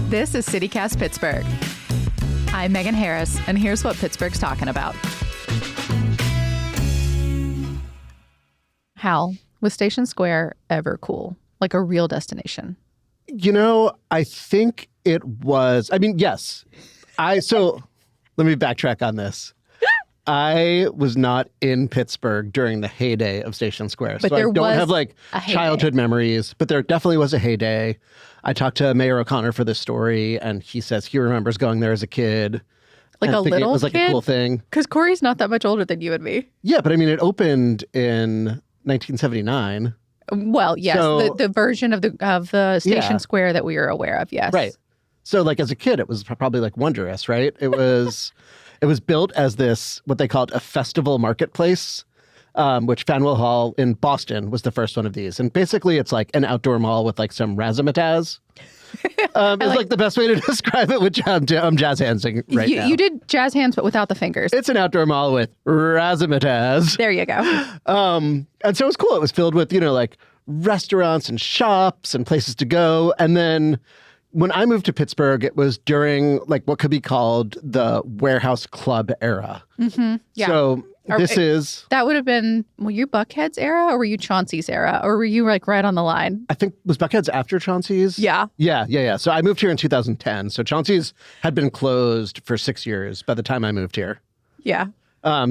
This is CityCast Pittsburgh. I'm Megan Harris, and here's what Pittsburgh's talking about. Hal, was Station Square ever cool? Like a real destination? You know, I think it was. I mean, yes. So let me backtrack on this. I was not in Pittsburgh during the heyday of Station Square. But so there I don't was have like childhood memories, but there definitely was a heyday. I talked to Mayor O'Connor for this story, and he says he remembers going there as a kid. Like a little it was like kid? a cool thing. Because Corey's not that much older than you and me. Yeah, but I mean, it opened in 1979. Well, yes, So, the version of the Station Yeah. Square that we are aware of, yes. Right. So like as a kid, it was probably like wondrous, right? It was built as this, what they called a festival marketplace, which Faneuil Hall in Boston was the first one of these. And basically it's like an outdoor mall with like some razzmatazz. It's like the best way to describe it, which I'm jazz handsing right now. You did jazz hands, but without the fingers. It's an outdoor mall with razzmatazz. There you go. And so it was cool. It was filled with, like restaurants and shops and places to go. And then when I moved to Pittsburgh, it was during like what could be called the warehouse club era. Mm-hmm. Yeah. So that would have been, were you Buckhead's era or were you Chauncey's era? Or were you like right on the line? I think, was Buckhead's after Chauncey's? Yeah. Yeah. So I moved here in 2010. So Chauncey's had been closed for 6 years by the time I moved here. Yeah.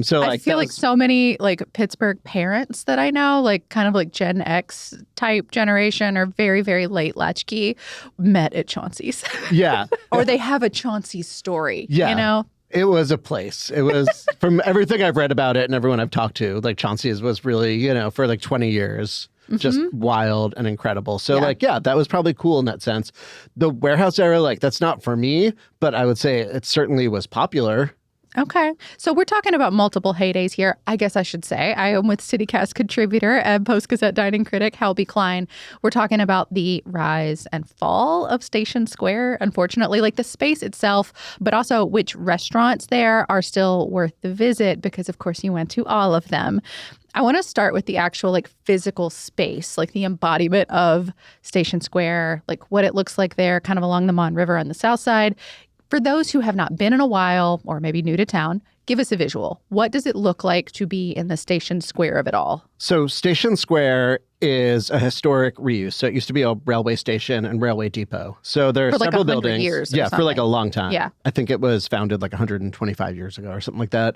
So I feel like so many like Pittsburgh parents that I know, like kind of like Gen X type generation or very, very late latchkey, met at Chauncey's. Yeah. Or they have a Chauncey's story, Yeah. It was a place. It was, from everything I've read about it and everyone I've talked to, like Chauncey's was really, for like 20 years, just wild and incredible. So that was probably cool in that sense. The warehouse era, like that's not for me, but I would say it certainly was popular. Okay. So we're talking about multiple heydays here. I guess I should say I am with CityCast contributor and Post-Gazette dining critic Hal B. Klein. We're talking about the rise and fall of Station Square, unfortunately, like the space itself, but also which restaurants there are still worth the visit because, of course, you went to all of them. I want to start with the actual like physical space, like the embodiment of Station Square, like what it looks like there kind of along the Mon River on the south side. For those who have not been in a while or maybe new to town, give us a visual. What does it look like to be in the Station Square of it all? So Station Square is a historic reuse. So it used to be a railway station and railway depot. So there are several buildings. Years for like a long time. Yeah. I think it was founded like 125 years ago or something like that.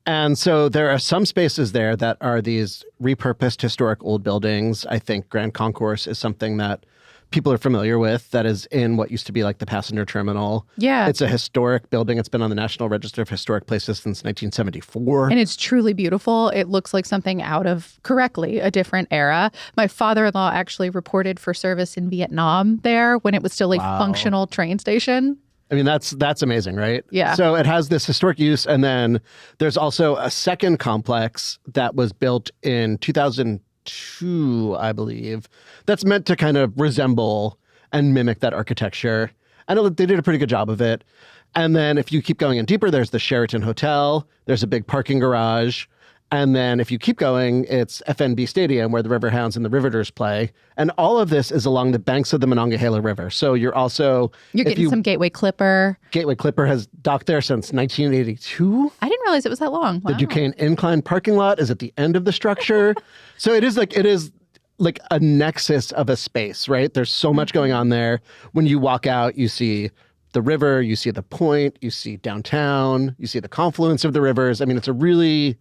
And so there are some spaces there that are these repurposed historic old buildings. I think Grand Concourse is something that people are familiar with, that is in what used to be like the passenger terminal. Yeah. It's a historic building. It's been on the National Register of Historic Places since 1974. And it's truly beautiful. It looks like something out of, correctly, a different era. My father-in-law actually reported for service in Vietnam there when it was still a functional train station. I mean, that's amazing, right? Yeah. So it has this historic use. And then there's also a second complex that was built in 2002, I believe, that's meant to kind of resemble and mimic that architecture. I know that they did a pretty good job of it. And then if you keep going in deeper, there's the Sheraton Hotel. There's a big parking garage. And then if you keep going, it's FNB Stadium where the Riverhounds and the Riveters play. And all of this is along the banks of the Monongahela River. So you're getting some Gateway Clipper. Gateway Clipper has docked there since 1982. I didn't realize it was that long. Wow. The Duquesne Incline parking lot is at the end of the structure. So it is like a nexus of a space, right? There's so much going on there. When you walk out, you see the river, you see the point, you see downtown, you see the confluence of the rivers. I mean, it's a really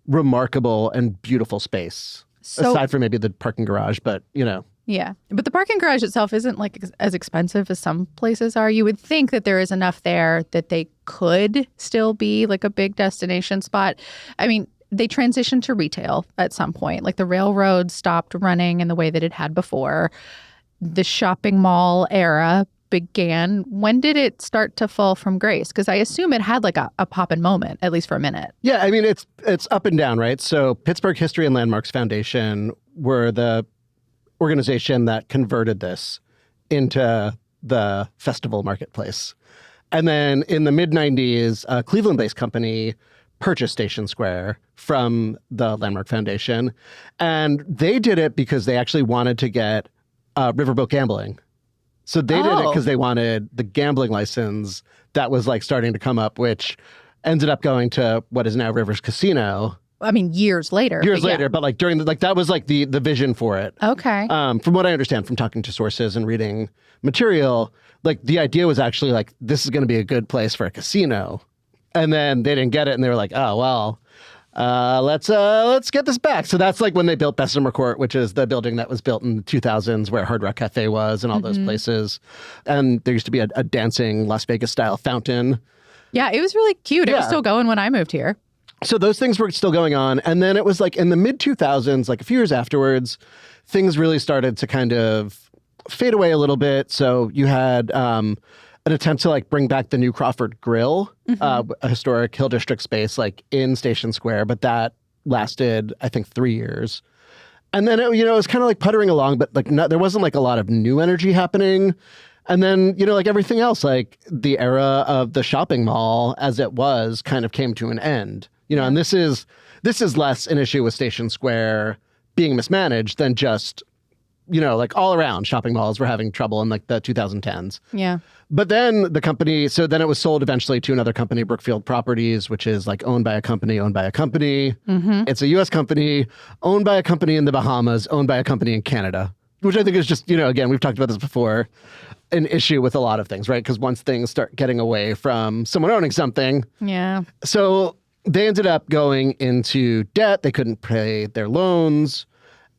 remarkable and beautiful space, aside from maybe the parking garage, but Yeah. But the parking garage itself isn't like as expensive as some places are. You would think that there is enough there that they could still be like a big destination spot. I mean, they transitioned to retail at some point. Like the railroad stopped running in the way that it had before. The shopping mall era began. When did it start to fall from grace? Because I assume it had like a pop-in moment, at least for a minute. Yeah, I mean, it's up and down, right? So Pittsburgh History and Landmarks Foundation were the organization that converted this into the festival marketplace. And then in the mid-90s, a Cleveland-based company purchased Station Square from the Landmark Foundation. And they did it because they actually wanted to get riverboat gambling. So they did it Oh. because they wanted the gambling license that was like starting to come up, which ended up going to what is now Rivers Casino. I mean, years later. Years but yeah. later, but like during the, like that was like the vision for it. Okay. From what I understand from talking to sources and reading material, like the idea was actually like this is going to be a good place for a casino, and then they didn't get it, and they were like, oh well, let's get this back. So that's like when they built Bessemer Court, which is the building that was built in the 2000s where Hard Rock Cafe was and all those places, and there used to be a dancing Las Vegas style fountain. Yeah, it was really cute. It was Yeah. still going when I moved here. So those things were still going on. And then it was like in the mid 2000s, like a few years afterwards, things really started to kind of fade away a little bit. So you had an attempt to like bring back the New Crawford Grill, a historic Hill District space like in Station Square, but that lasted, I think, 3 years. And then it was kind of like puttering along, but like there wasn't like a lot of new energy happening. And then, like everything else, like the era of the shopping mall as it was kind of came to an end. And this is less an issue with Station Square being mismanaged than just, like all around shopping malls were having trouble in like the 2010s. Yeah. But then the company, so then it was sold eventually to another company, Brookfield Properties, which is like owned by a company. It's a U.S. company owned by a company in the Bahamas, owned by a company in Canada, which I think is just, again, we've talked about this before, an issue with a lot of things, right? Because once things start getting away from someone owning something. Yeah. So they ended up going into debt. They couldn't pay their loans.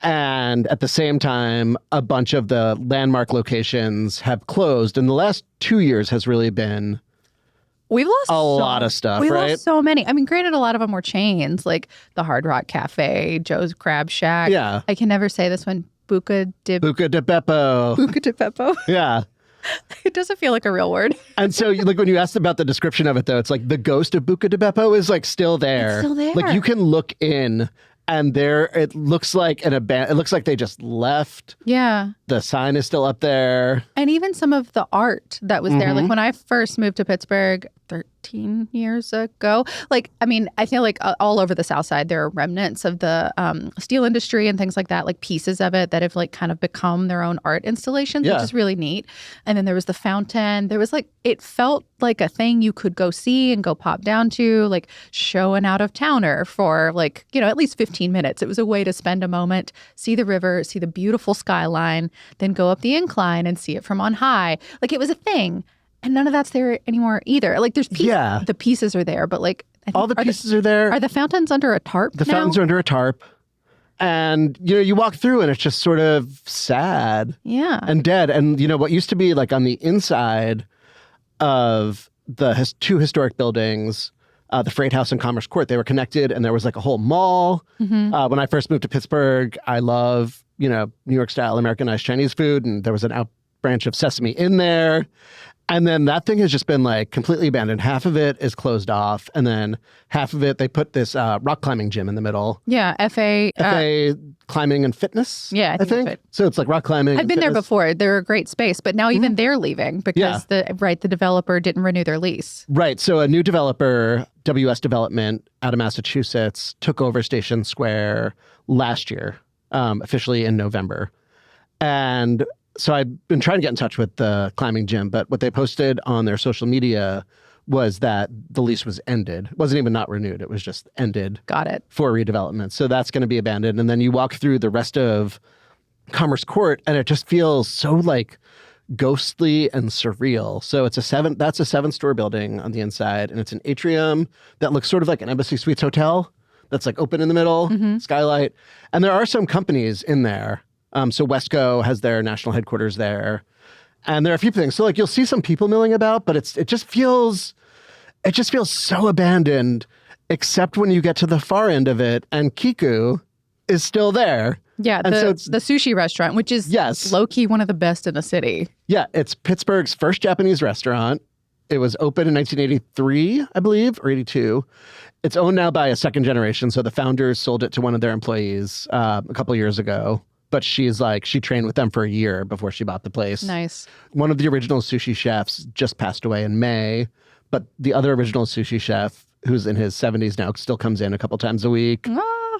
And at the same time, a bunch of the landmark locations have closed. And the last 2 years has really been We've lost a lot of stuff, we right? lost so many. I mean, granted, a lot of them were chains, like the Hard Rock Cafe, Joe's Crab Shack. Yeah. I can never say this one. Buca di Beppo. Buca di Beppo. Yeah. It doesn't feel like a real word. And so, like, when you asked about the description of it, though, it's like the ghost of Buca di Beppo is like still there. It's still there. Like you can look in, and it looks like it looks like they just left. Yeah. The sign is still up there. And even some of the art that was there. Like when I first moved to Pittsburgh 13 years ago, like, I mean, I feel like all over the South Side, there are remnants of the steel industry and things like that, like pieces of it that have like kind of become their own art installations, which is really neat. And then there was the fountain. There was like, it felt like a thing you could go see and go pop down to, like show an out of towner for like, at least 15 minutes. It was a way to spend a moment, see the river, see the beautiful skyline, then go up the incline and see it from on high. Like it was a thing. And none of that's there anymore either. Like there's pieces, the pieces are there, but like I think, all the pieces are there. Are the fountains under a tarp The now? fountains are under a tarp. And, you walk through and it's just sort of sad and dead. And, what used to be like on the inside of the two historic buildings, the Freight House and Commerce Court, they were connected and there was like a whole mall. When I first moved to Pittsburgh, I love, New York style Americanized Chinese food. And there was an out branch of Sesame in there. And then that thing has just been like completely abandoned. Half of it is closed off. And then half of it, they put this rock climbing gym in the middle. Yeah, FA Climbing and Fitness. Yeah, I think. So it's like rock climbing. I've been there before. They're a great space, but now even they're leaving because the developer didn't renew their lease. Right. So a new developer, WS Development out of Massachusetts, took over Station Square last year, officially in November. And so I've been trying to get in touch with the climbing gym, but what they posted on their social media was that the lease was ended. It wasn't even not renewed. It was just ended. Got it. For redevelopment. So that's going to be abandoned. And then you walk through the rest of Commerce Court and it just feels so like ghostly and surreal. So it's that's a 7-story building on the inside. And it's an atrium that looks sort of like an Embassy Suites hotel that's like open in the middle, skylight. And there are some companies in there. So Wesco has their national headquarters there. And there are a few things. So like you'll see some people milling about, but it just feels so abandoned, except when you get to the far end of it and Kiku is still there. Yeah, and the sushi restaurant, which is low-key one of the best in the city. Yeah, it's Pittsburgh's first Japanese restaurant. It was opened in 1983, I believe, or 82. It's owned now by a second generation. So the founders sold it to one of their employees a couple years ago. But she trained with them for a year before she bought the place. Nice. One of the original sushi chefs just passed away in May, but the other original sushi chef, who's in his 70s now, still comes in a couple times a week.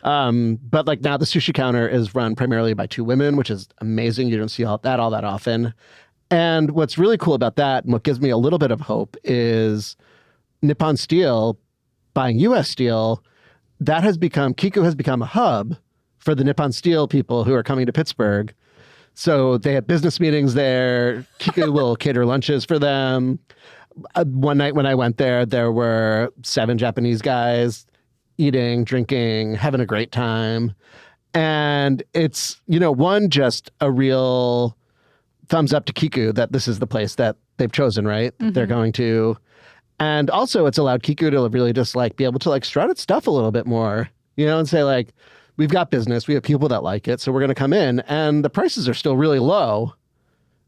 But like now the sushi counter is run primarily by two women, which is amazing. You don't see all that often. And what's really cool about that, and what gives me a little bit of hope, is Nippon Steel buying U.S. Steel. Kiku has become a hub for the Nippon Steel people who are coming to Pittsburgh. So they have business meetings there. Kiku will cater lunches for them. One night when I went there, there were 7 Japanese guys eating, drinking, having a great time. And it's, just a real thumbs up to Kiku that this is the place that they've chosen, right? Mm-hmm. They're going to. And also it's allowed Kiku to really just like be able to like strut its stuff a little bit more, and say like, we've got business, we have people that like it, so we're going to come in. And the prices are still really low.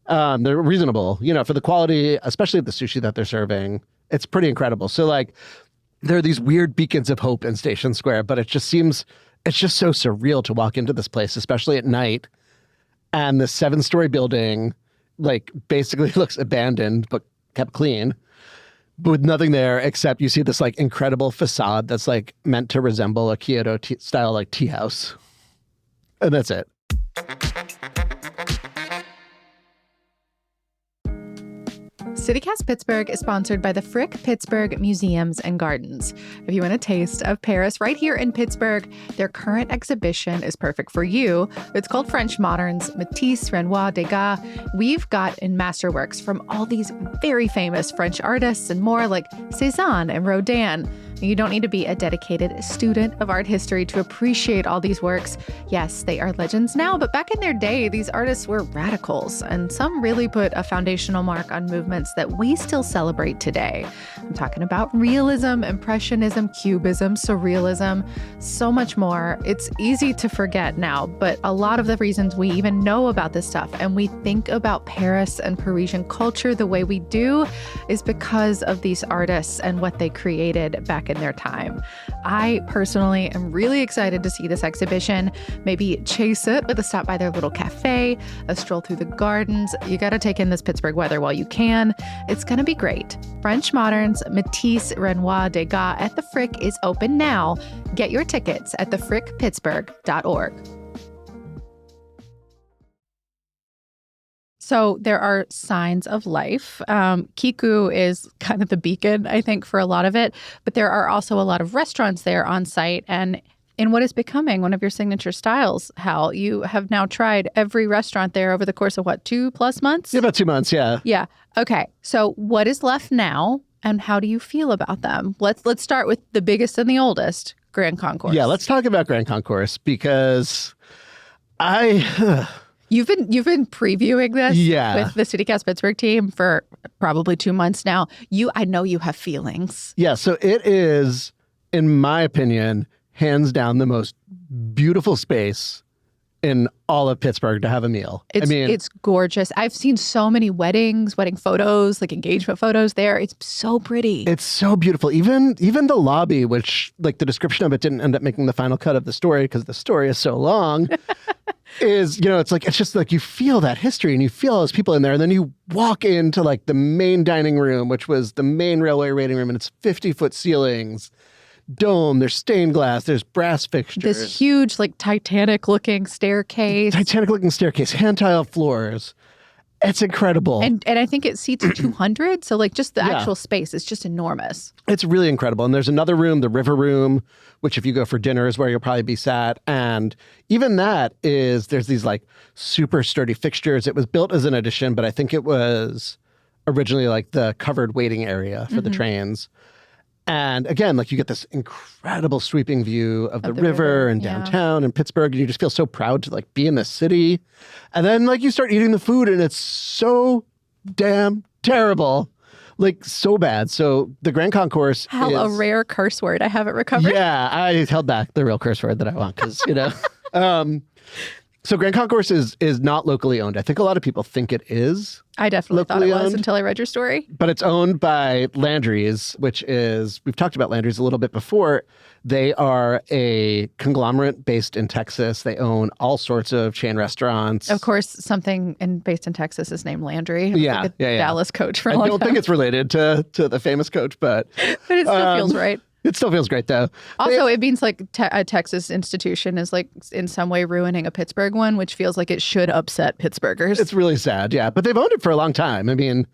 They're reasonable, for the quality, especially of the sushi that they're serving. It's pretty incredible. So like, there are these weird beacons of hope in Station Square, but it's just so surreal to walk into this place, especially at night. And the 7-story building, like, basically looks abandoned, but kept clean, but with nothing there except you see this like incredible facade that's like meant to resemble a Kyoto style like tea house. And that's it. CityCast Pittsburgh is sponsored by the Frick Pittsburgh Museums and Gardens. If you want a taste of Paris right here in Pittsburgh, their current exhibition is perfect for you. It's called French Moderns, Matisse, Renoir, Degas. We've got in masterworks from all these very famous French artists and more, like Cézanne and Rodin. You don't need to be a dedicated student of art history to appreciate all these works. Yes, they are legends now, but back in their day, these artists were radicals, and some really put a foundational mark on movements that we still celebrate today. I'm talking about realism, impressionism, cubism, surrealism, so much more. It's easy to forget now, but a lot of the reasons we even know about this stuff and we think about Paris and Parisian culture the way we do is because of these artists and what they created back in their time. I personally am really excited to see this exhibition. Maybe chase it with a stop by their little cafe, a stroll through the gardens. You got to take in this Pittsburgh weather while you can. It's going to be great. French Moderns, Matisse, Renoir, Degas at the Frick is open now. Get your tickets at thefrickpittsburgh.org. So there are signs of life. Kiku is kind of the beacon, I think, for a lot of it. But there are also a lot of restaurants there on site. And in what is becoming one of your signature styles, Hal, you have now tried every restaurant there over the course of, 2+ months? Yeah, about 2 months, yeah. Yeah. Okay. So what is left now, and how do you feel about them? Let's start with the biggest and the oldest, Grand Concourse. Yeah, let's talk about Grand Concourse, because You've been previewing this with the CityCast Pittsburgh team for probably 2 months now. I know you have feelings. Yeah, so it is, in my opinion, hands down the most beautiful space in all of Pittsburgh to have a meal. It's gorgeous. I've seen so many wedding photos, like engagement photos there. It's so pretty. It's so beautiful. Even the lobby, which like the description of it didn't end up making the final cut of the story because the story is so long. It's just like you feel that history and you feel all those people in there. And then you walk into like the main dining room, which was the main railway waiting room, and it's 50-foot ceilings, dome, there's stained glass, there's brass fixtures. This huge, like Titanic-looking staircase. Hand tile floors. It's incredible. And I think it seats 200. So like just the actual space is just enormous. It's really incredible. And there's another room, the River Room, which if you go for dinner is where you'll probably be sat. And even there's these like super sturdy fixtures. It was built as an addition, but I think it was originally like the covered waiting area for the trains. And again, like you get this incredible sweeping view of the river and downtown and Pittsburgh, and you just feel so proud to like be in the city. And then like you start eating the food and it's so damn terrible, like so bad. So the Grand Concourse is a rare curse word. I haven't recovered. Yeah, I held back the real curse word that I want because, So Grand Concourse is not locally owned. I think a lot of people think it is. I definitely thought it was until I read your story. But it's owned by Landry's, which is, we've talked about Landry's a little bit before. They are a conglomerate based in Texas. They own all sorts of chain restaurants. Of course, something based in Texas is named Landry. Yeah. Dallas coach for a long time. I don't think it's related to the famous coach, but it still feels right. It still feels great though. Also, it means like a Texas institution is like in some way ruining a Pittsburgh one, which feels like it should upset Pittsburghers. It's really sad, yeah. But they've owned it for a long time. I mean,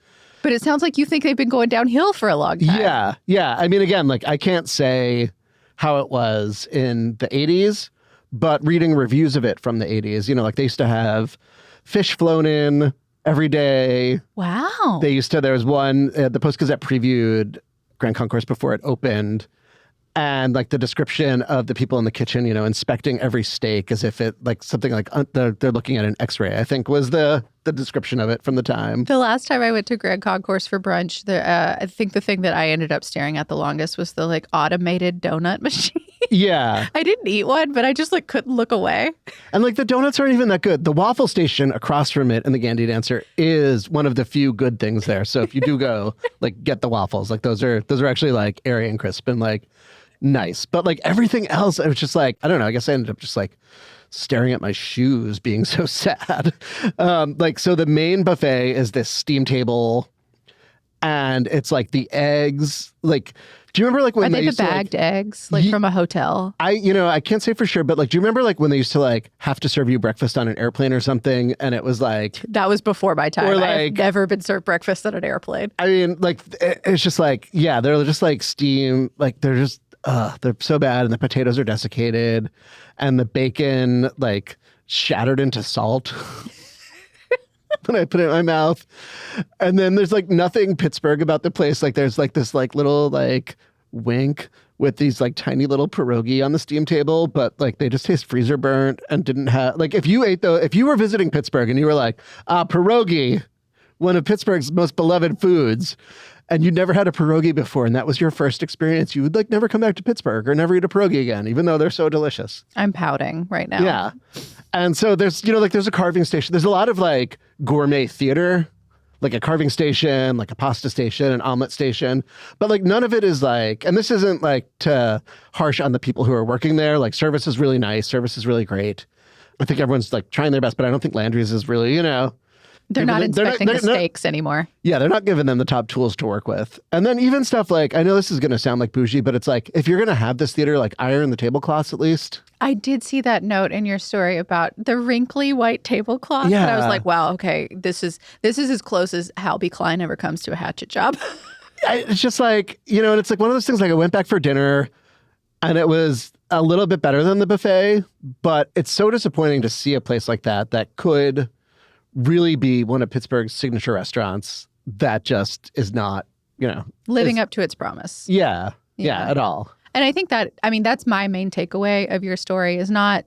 but it sounds like you think they've been going downhill for a long time. Yeah. I mean, again, like I can't say how it was in the 80s, but reading reviews of it from the 80s, like they used to have fish flown in every day. Wow. There was one, the Post-Gazette previewed Grand Concourse before it opened. And like the description of the people in the kitchen, inspecting every steak as if it like something like they're looking at an X-ray, I think was the description of it from the time. The last time I went to Grand Concourse for brunch, I think the thing that I ended up staring at the longest was the like automated donut machine. Yeah. I didn't eat one, but I just like couldn't look away. And like the donuts aren't even that good. The waffle station across from it in the Gandhi Dancer is one of the few good things there. So if you do go, like get the waffles, like those are actually like airy and crisp and like nice. But like everything else, I was just like, I don't know. I guess I ended up just like staring at my shoes being so sad. So the main buffet is this steam table and it's like the eggs, like, do you remember like when Are they used the bagged eggs, like from a hotel? I can't say for sure, but like, do you remember like when they used to like have to serve you breakfast on an airplane or something? And it was like, that was before my time. Or like, I've never been served breakfast on an airplane. I mean, like, it's just like, yeah, they're just like steam, like they're just, they're so bad. And the potatoes are desiccated and the bacon like shattered into salt. When I put it in my mouth. And then there's like nothing Pittsburgh about the place. Like there's like this like little like wink with these like tiny little pierogi on the steam table, but like they just taste freezer burnt and didn't have like if you were visiting Pittsburgh and you were like, pierogi, one of Pittsburgh's most beloved foods, and you'd never had a pierogi before and that was your first experience, you would like never come back to Pittsburgh or never eat a pierogi again, even though they're so delicious. I'm pouting right now. Yeah. And so there's, like there's a carving station. There's a lot of like gourmet theater, like a carving station, like a pasta station, an omelet station. But like none of it is like, and this isn't like to harsh on the people who are working there. Like service is really nice. Service is really great. I think everyone's like trying their best, but I don't think Landry's is really, They're not inspecting the steaks anymore. Yeah, they're not giving them the top tools to work with. And then even stuff like, I know this is going to sound like bougie, but it's like, if you're going to have this theater, like iron the tablecloths at least. I did see that note in your story about the wrinkly white tablecloth. Yeah. And I was like, wow, okay, this is as close as Hal B. Klein ever comes to a hatchet job. It's just like, and it's like one of those things, like I went back for dinner and it was a little bit better than the buffet, but it's so disappointing to see a place like that could really be one of Pittsburgh's signature restaurants that just is not, living up to its promise. Yeah, at all. And I think that's my main takeaway of your story it's not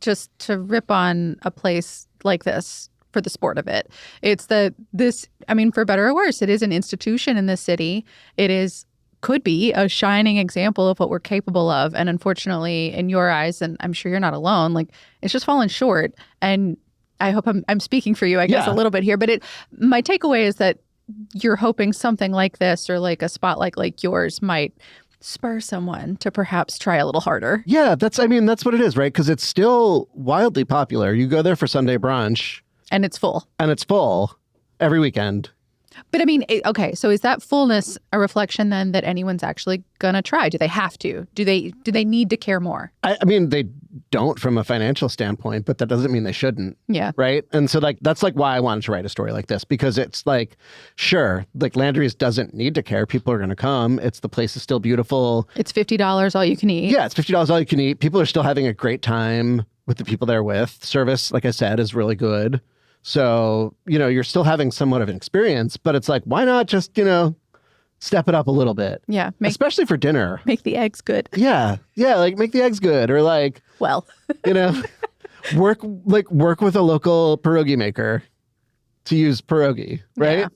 just to rip on a place like this for the sport of it. It's for better or worse, it is an institution in this city. It could be a shining example of what we're capable of. And unfortunately, in your eyes, and I'm sure you're not alone, like it's just fallen short. And I hope I'm speaking for you, I guess, a little bit here. But my takeaway is that you're hoping something like this or like a spot like yours might spur someone to perhaps try a little harder. Yeah, that's what it is, right? Because it's still wildly popular. You go there for Sunday brunch. And it's full. Every weekend. But okay, so is that fullness a reflection then that anyone's actually gonna try? Do they have to? Do they need to care more? They don't from a financial standpoint, but that doesn't mean they shouldn't. Yeah. Right? And so like that's like why I wanted to write a story like this, because it's like, sure, like Landry's doesn't need to care. People are gonna come. The place is still beautiful. It's $50 all you can eat. Yeah, it's $50 all you can eat. People are still having a great time with the people they're with. Service, like I said, is really good. So, you're still having somewhat of an experience, but it's like, why not just, step it up a little bit? Yeah. Especially for dinner. Make the eggs good. Yeah. Yeah. Like make the eggs good or like, well, work with a local pierogi maker to use pierogi, right? Yeah.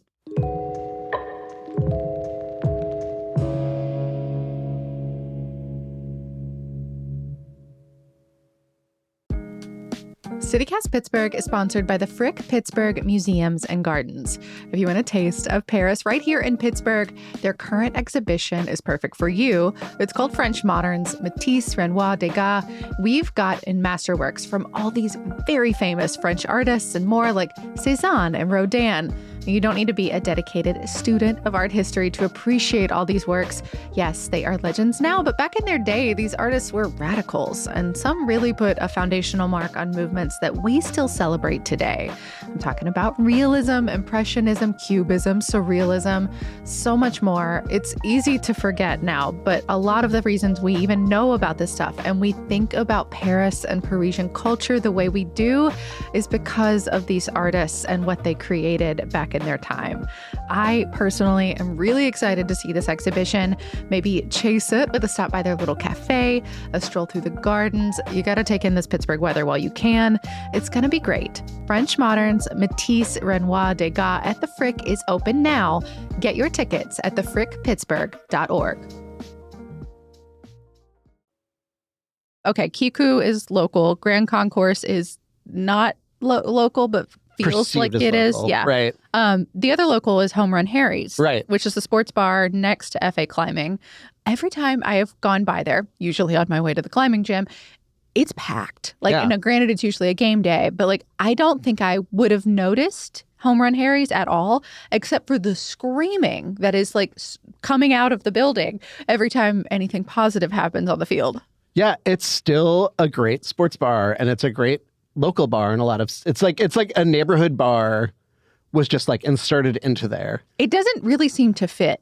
CityCast Pittsburgh is sponsored by the Frick Pittsburgh Museums and Gardens. If you want a taste of Paris right here in Pittsburgh, their current exhibition is perfect for you. It's called French Moderns, Matisse, Renoir, Degas. We've got in masterworks from all these very famous French artists and more like Cézanne and Rodin. You don't need to be a dedicated student of art history to appreciate all these works. Yes, they are legends now, but back in their day, these artists were radicals, and some really put a foundational mark on movements that we still celebrate today. I'm talking about realism, impressionism, cubism, surrealism, so much more. It's easy to forget now, but a lot of the reasons we even know about this stuff and we think about Paris and Parisian culture the way we do is because of these artists and what they created back in their time. I personally am really excited to see this exhibition. Maybe chase it with a stop by their little cafe, a stroll through the gardens. You got to take in this Pittsburgh weather while you can. It's going to be great. French Moderns, Matisse, Renoir, Degas at the Frick is open now. Get your tickets at thefrickpittsburgh.org. Okay, Kiku is local. Grand Concourse is not local, but feels Perceived like as it is. local. Yeah. Right. The other local is Home Run Harry's, Right. which is the sports bar next to FA Climbing. Every time I have gone by there, usually on my way to the climbing gym, it's packed. Like, Yeah. granted, it's usually a game day, but like, I don't think I would have noticed Home Run Harry's at all, except for the screaming that is like coming out of the building every time anything positive happens on the field. Yeah, it's still a great sports bar, and it's a great local bar. And it's like a neighborhood bar was just like inserted into there. It doesn't really seem to fit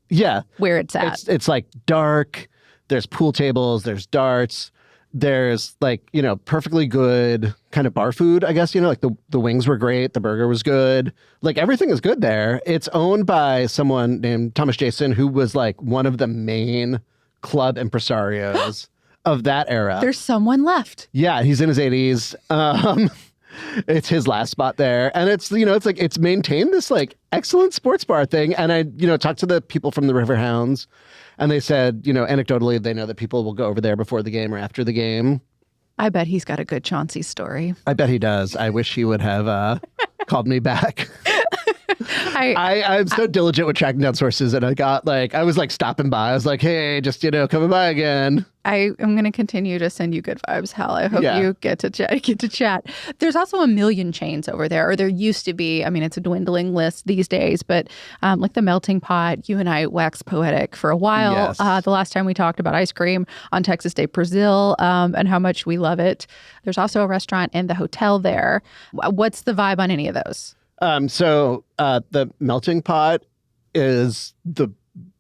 Yeah, where it's at. it's like dark. There's pool tables. There's darts. There's like, perfectly good kind of bar food, I guess. Like the wings were great. The burger was good. Like everything is good there. It's owned by someone named Thomas Jason, who was like one of the main club impresarios of that era. There's someone left. Yeah, he's in his 80s. It's his last spot there. And it's maintained this like excellent sports bar thing. And I, talked to the people from the Riverhounds, and they said, anecdotally, they know that people will go over there before the game or after the game. I bet he's got a good Chauncey story. I bet he does. I wish he would have called me back. I'm so diligent with tracking down sources, and I was like stopping by. I was like, hey, just, coming by again. I am going to continue to send you good vibes, Hal. I hope you get to chat. There's also a million chains over there, or there used to be. I mean, it's a dwindling list these days, but like the Melting Pot, you and I waxed poetic for a while. Yes. The last time we talked about ice cream on Texas Day Brazil and how much we love it. There's also a restaurant and the hotel there. What's the vibe on any of those? So the Melting Pot is the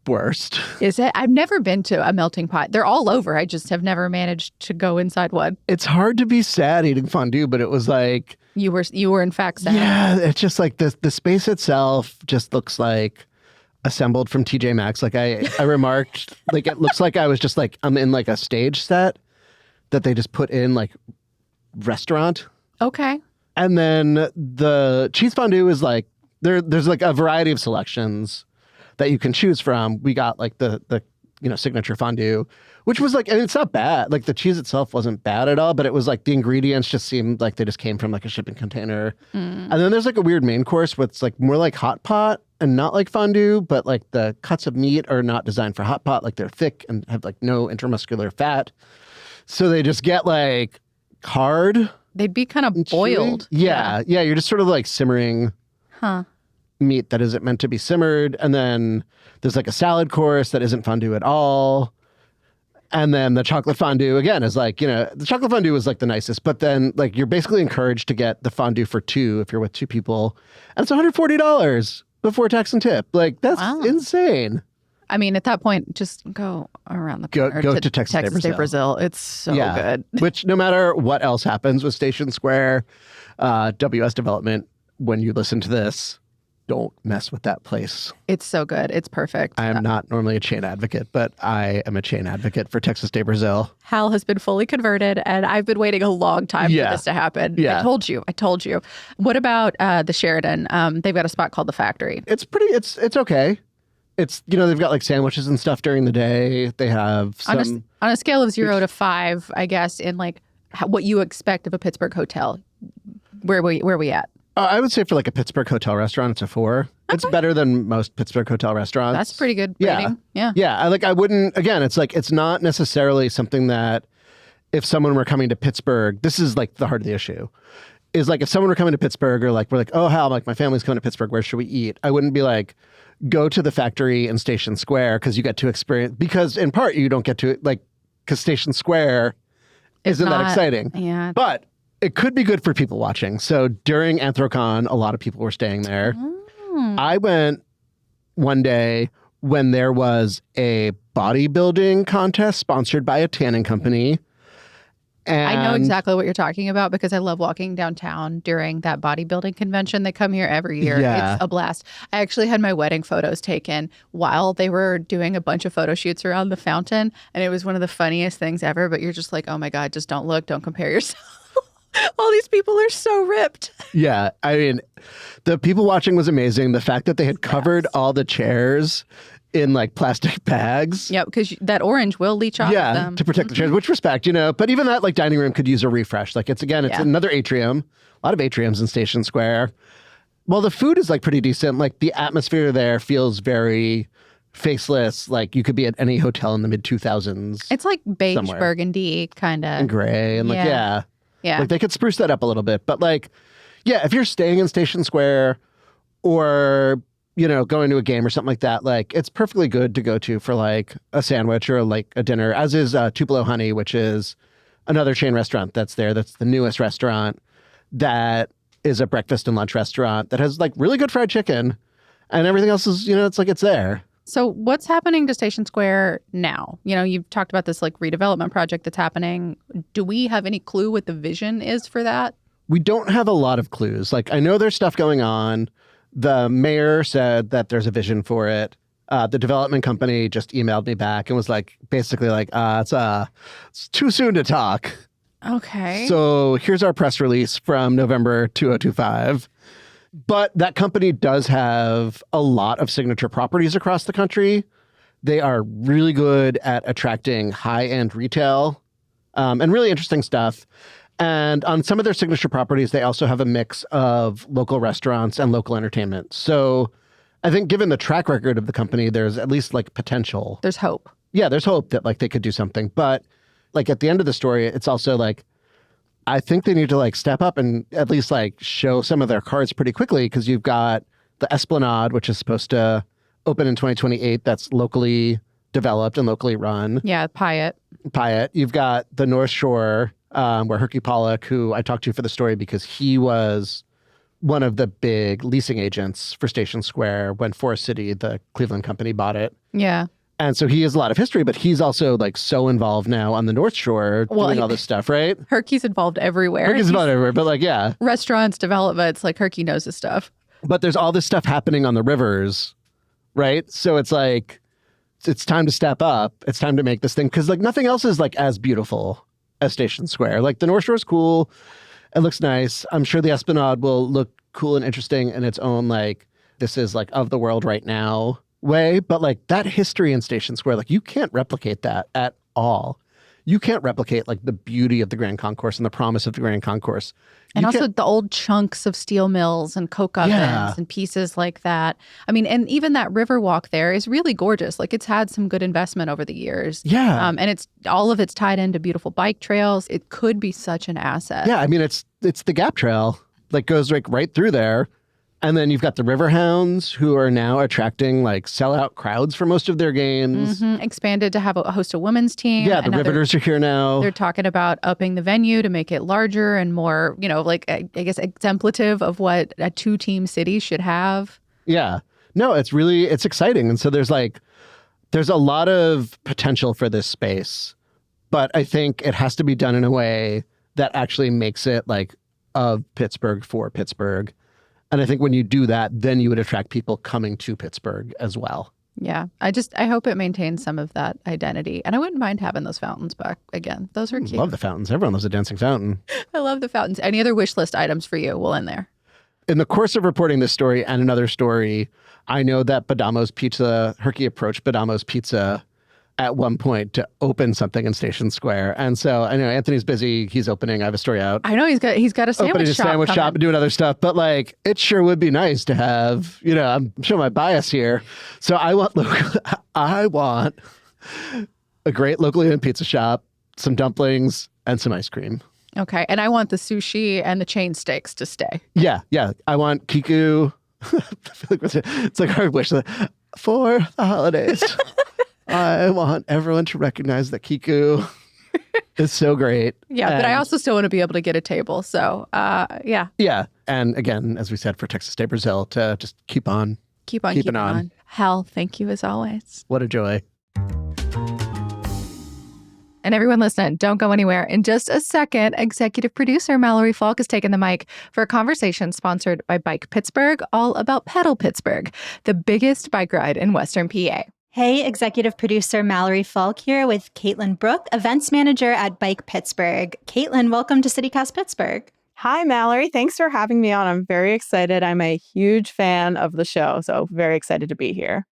worst. Is it? I've never been to a Melting Pot. They're all over. I just have never managed to go inside one. It's hard to be sad eating fondue, but it was like... You were in fact sad. Yeah, it's just like the space itself just looks like assembled from TJ Maxx. Like I remarked, like it looks like I was just like, I'm in like a stage set that they just put in like restaurant. Okay. And then the cheese fondue is like, there's like a variety of selections that you can choose from. We got like the signature fondue, which was like, and it's not bad. Like the cheese itself wasn't bad at all, but it was like the ingredients just seemed like they just came from like a shipping container. And then there's like a weird main course what's like more like hot pot and not like fondue, but like the cuts of meat are not designed for hot pot. Like they're thick and have like no intramuscular fat. So they just get like hard. They'd be kind of boiled. Yeah. You're just sort of like simmering Huh. meat that isn't meant to be simmered. And then there's like a salad course that isn't fondue at all. And then the chocolate fondue, again, is like, the chocolate fondue is like the nicest. But then like you're basically encouraged to get the fondue for two if you're with two people. And it's $140 before tax and tip. Like that's insane. I mean, at that point, just go around the corner Go to Texas Day Brazil. It's so good. Which no matter what else happens with Station Square, WS Development, when you listen to this, don't mess with that place. It's so good. It's perfect. I am not normally a chain advocate, but I am a chain advocate for Texas Day Brazil. Hal has been fully converted, and I've been waiting a long time for this to happen. Yeah. I told you. What about the Sheridan? They've got a spot called the Factory. It's okay. It's, they've got like sandwiches and stuff during the day. They have some... On a scale of 0 to 5, I guess, in like what you expect of a Pittsburgh hotel, where are we at? I would say for like a Pittsburgh hotel restaurant, it's a 4. Okay. It's better than most Pittsburgh hotel restaurants. That's pretty good rating. Yeah. Yeah. I wouldn't, again, it's like, it's not necessarily something that if someone were coming to Pittsburgh, this is like the heart of the issue. is like if someone were coming to Pittsburgh or like we're like, oh, Hal, like my family's coming to Pittsburgh, where should we eat? I wouldn't be like, go to the factory in Station Square because you get to experience, because in part you don't get to like, because Station Square isn't that exciting. Yeah. But it could be good for people watching. So during Anthrocon, a lot of people were staying there. I went one day when there was a bodybuilding contest sponsored by a tanning company. And I know exactly what you're talking about because I love walking downtown during that bodybuilding convention. They come here every year. Yeah. It's a blast. I actually had my wedding photos taken while they were doing a bunch of photo shoots around the fountain. And it was one of the funniest things ever. But you're just like, oh my God, just don't look. Don't compare yourself. All these people are so ripped. Yeah. I mean, the people watching was amazing. The fact that they had covered all the chairs in like plastic bags. Yeah, because that orange will leach off of them. To protect the chairs, which respect, you know. But even that like dining room could use a refresh. Like it's another atrium. A lot of atriums in Station Square. Well, the food is like pretty decent. Like the atmosphere there feels very faceless. Like you could be at any hotel in the mid 2000s. It's like beige somewhere. Burgundy kind of. And gray and like Yeah. Like they could spruce that up a little bit. But like, yeah, if you're staying in Station Square or you know, going to a game or something like that, like it's perfectly good to go to for like a sandwich or like a dinner, as is Tupelo Honey, which is another chain restaurant that's there. That's the newest restaurant that is a breakfast and lunch restaurant that has like really good fried chicken and everything else is, you know, it's like it's there. So what's happening to Station Square now? You know, you've talked about this like redevelopment project that's happening. Do we have any clue what the vision is for that? We don't have a lot of clues. Like I know there's stuff going on. The mayor said that there's a vision for it. The development company just emailed me back and was like, basically like, it's too soon to talk. Okay. So here's our press release from November 2025. But that company does have a lot of signature properties across the country. They are really good at attracting high-end retail and really interesting stuff. And on some of their signature properties, they also have a mix of local restaurants and local entertainment. So I think given the track record of the company, there's at least like potential. There's hope. Yeah, there's hope that like they could do something. But like at the end of the story, it's also like, I think they need to like step up and at least like show some of their cards pretty quickly because you've got the Esplanade, which is supposed to open in 2028. That's locally developed and locally run. Yeah, Pyatt. You've got the North Shore, where Herky Pollock, who I talked to for the story because he was one of the big leasing agents for Station Square when Forest City, the Cleveland company, bought it. Yeah. And so he has a lot of history, but he's also like so involved now on the North Shore doing all this stuff, right? Herky's involved everywhere. Herky's involved everywhere, but like, yeah. Restaurants, developments, like Herky knows his stuff. But there's all this stuff happening on the rivers, right? So it's like, it's time to step up. It's time to make this thing. Because like nothing else is like as beautiful as Station Square. Like the North Shore is cool. It looks nice. I'm sure the Esplanade will look cool and interesting in its own, like, this is like of the world right now way. But like that history in Station Square, like you can't replicate that at all. You can't replicate like the beauty of the Grand Concourse and the promise of the Grand Concourse. And also the old chunks of steel mills and coke ovens and pieces like that. I mean, and even that river walk there is really gorgeous. Like it's had some good investment over the years. Yeah. And it's all of it's tied into beautiful bike trails. It could be such an asset. Yeah. I mean, it's the Gap Trail that goes like right through there. And then you've got the Riverhounds who are now attracting like sellout crowds for most of their games. Mm-hmm. Expanded to have a host a women's team. Yeah, the Riveters are here now. They're talking about upping the venue to make it larger and more, you know, like I guess exemplative of what a two-team city should have. Yeah. No, it's exciting. And so there's a lot of potential for this space. But I think it has to be done in a way that actually makes it like of Pittsburgh for Pittsburgh. And I think when you do that, then you would attract people coming to Pittsburgh as well. Yeah. I hope it maintains some of that identity. And I wouldn't mind having those fountains back again. Those are cute. Love the fountains. Everyone loves a dancing fountain. I love the fountains. Any other wish list items for you? We'll end there. In the course of reporting this story and another story, I know that Badamo's Pizza, Herky approached Badamo's Pizza at one point to open something in Station Square. And so I know Anthony's busy. He's opening. I have a story out. I know he's got a sandwich shop. Opening a sandwich shop and doing other stuff. But like, it sure would be nice to have, you know, I'm showing my bias here. So I want a great locally owned pizza shop, some dumplings, and some ice cream. Okay. And I want the sushi and the chain steaks to stay. Yeah. I want Kiku. I feel like it's like our wish list. For the holidays. I want everyone to recognize that Kiku is so great. Yeah, but I also still want to be able to get a table. So, yeah. Yeah. And again, as we said, for Texas Day Brazil to just keep on. Keep on. Hal, thank you as always. What a joy. And everyone listen, don't go anywhere. In just a second, executive producer Mallory Falk is taking the mic for a conversation sponsored by Bike Pittsburgh, all about Pedal Pittsburgh, the biggest bike ride in Western PA. Hey, executive producer Mallory Falk here with Caitlin Brook, events manager at Bike Pittsburgh. Caitlin, welcome to CityCast Pittsburgh. Hi, Mallory. Thanks for having me on. I'm very excited. I'm a huge fan of the show, so very excited to be here.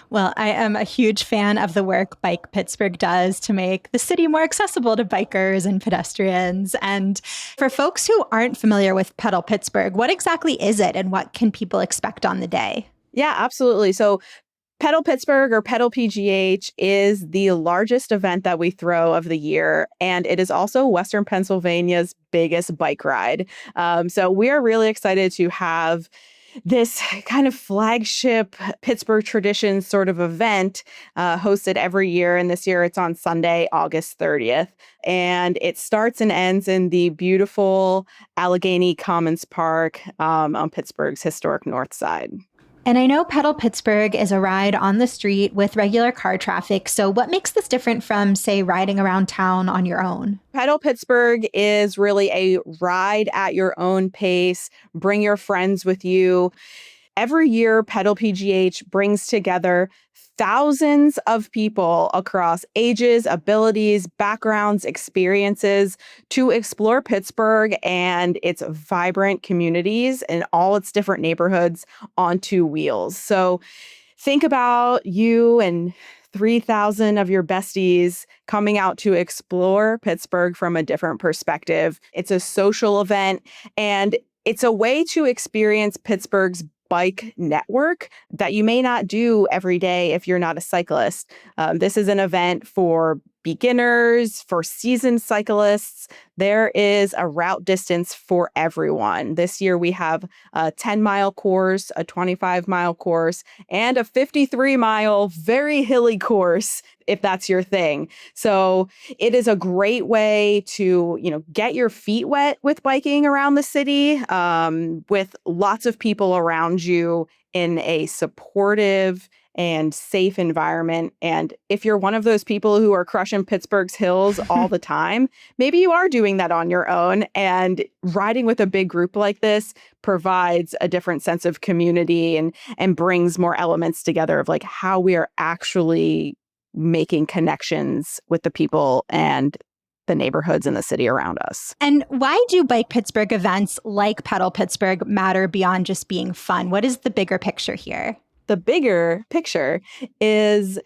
Well, I am a huge fan of the work Bike Pittsburgh does to make the city more accessible to bikers and pedestrians. And for folks who aren't familiar with Pedal Pittsburgh, what exactly is it and what can people expect on the day? Yeah, absolutely. So Pedal Pittsburgh or Pedal PGH is the largest event that we throw of the year, and it is also Western Pennsylvania's biggest bike ride. So we are really excited to have this kind of flagship Pittsburgh tradition sort of event hosted every year. And this year it's on Sunday, August 30th. And it starts and ends in the beautiful Allegheny Commons Park on Pittsburgh's historic north side. And I know Pedal Pittsburgh is a ride on the street with regular car traffic. So what makes this different from, say, riding around town on your own? Pedal Pittsburgh is really a ride at your own pace. Bring your friends with you. Every year, Pedal PGH brings together thousands of people across ages, abilities, backgrounds, experiences to explore Pittsburgh and its vibrant communities and all its different neighborhoods on two wheels. So think about you and 3,000 of your besties coming out to explore Pittsburgh from a different perspective. It's a social event, and it's a way to experience Pittsburgh's bike network that you may not do every day if you're not a cyclist. This is an event for beginners, for seasoned cyclists. There is a route distance for everyone. This year we have a 10-mile course, a 25-mile course, and a 53-mile very hilly course, if that's your thing. So it is a great way to, get your feet wet with biking around the city, with lots of people around you in a supportive and safe environment. And if you're one of those people who are crushing Pittsburgh's hills all the time, maybe you are doing that on your own. And riding with a big group like this provides a different sense of community and brings more elements together of like how we are actually making connections with the people and the neighborhoods in the city around us. And why do Bike Pittsburgh events like Pedal Pittsburgh matter beyond just being fun? What is the bigger picture here? The bigger picture is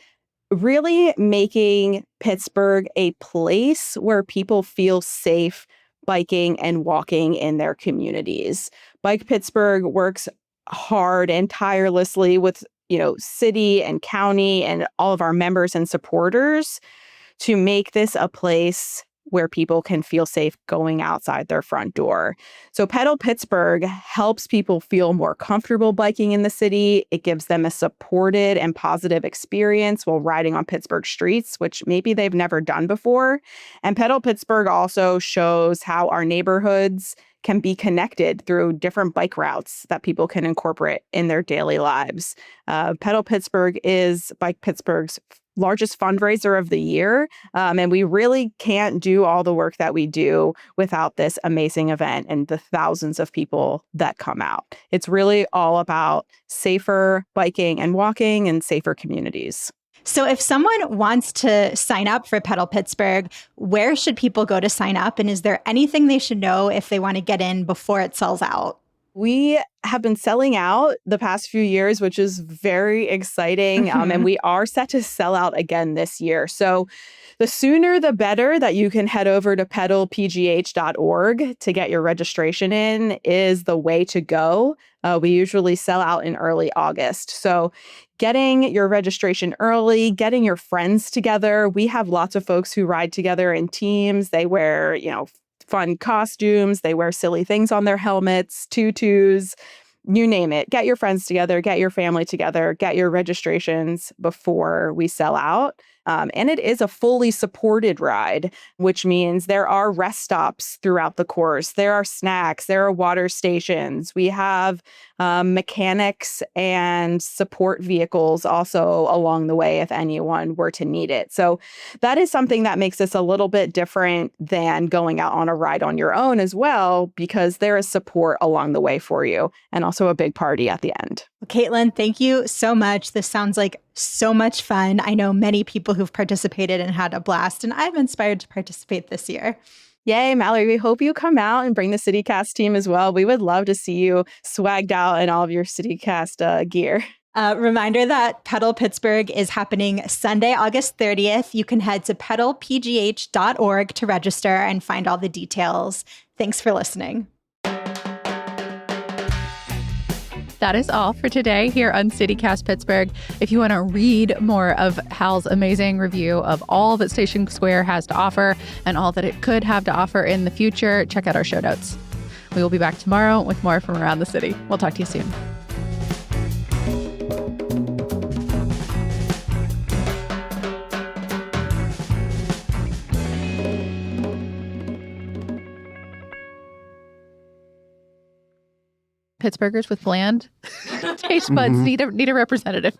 really making Pittsburgh a place where people feel safe biking and walking in their communities. Bike Pittsburgh works hard and tirelessly with, city and county and all of our members and supporters to make this a place where people can feel safe going outside their front door. So Pedal Pittsburgh helps people feel more comfortable biking in the city. It gives them a supported and positive experience while riding on Pittsburgh streets, which maybe they've never done before. And Pedal Pittsburgh also shows how our neighborhoods can be connected through different bike routes that people can incorporate in their daily lives. Pedal Pittsburgh is Bike Pittsburgh's largest fundraiser of the year. And we really can't do all the work that we do without this amazing event and the thousands of people that come out. It's really all about safer biking and walking and safer communities. So if someone wants to sign up for Pedal Pittsburgh, where should people go to sign up? And is there anything they should know if they want to get in before it sells out? We have been selling out the past few years, which is very exciting. And we are set to sell out again this year. So the sooner the better that you can head over to pedalpgh.org to get your registration in is the way to go. We usually sell out in early August. So getting your registration early, getting your friends together. We have lots of folks who ride together in teams. They wear, fun costumes. They wear silly things on their helmets, tutus, you name it. Get your friends together, get your family together, get your registrations before we sell out. And it is a fully supported ride, which means there are rest stops throughout the course. There are snacks, there are water stations. We have mechanics and support vehicles also along the way if anyone were to need it. So that is something that makes this a little bit different than going out on a ride on your own as well, because there is support along the way for you and also a big party at the end. Well, Caitlin, thank you so much. This sounds like so much fun. I know many people who've participated and had a blast, and I'm inspired to participate this year. Yay, Mallory. We hope you come out and bring the CityCast team as well. We would love to see you swagged out in all of your CityCast gear. Reminder that Pedal Pittsburgh is happening Sunday, August 30th. You can head to pedalpgh.org to register and find all the details. Thanks for listening. That is all for today here on CityCast Pittsburgh. If you want to read more of Hal's amazing review of all that Station Square has to offer and all that it could have to offer in the future, check out our show notes. We will be back tomorrow with more from around the city. We'll talk to you soon. Pittsburghers with bland taste buds need a representative.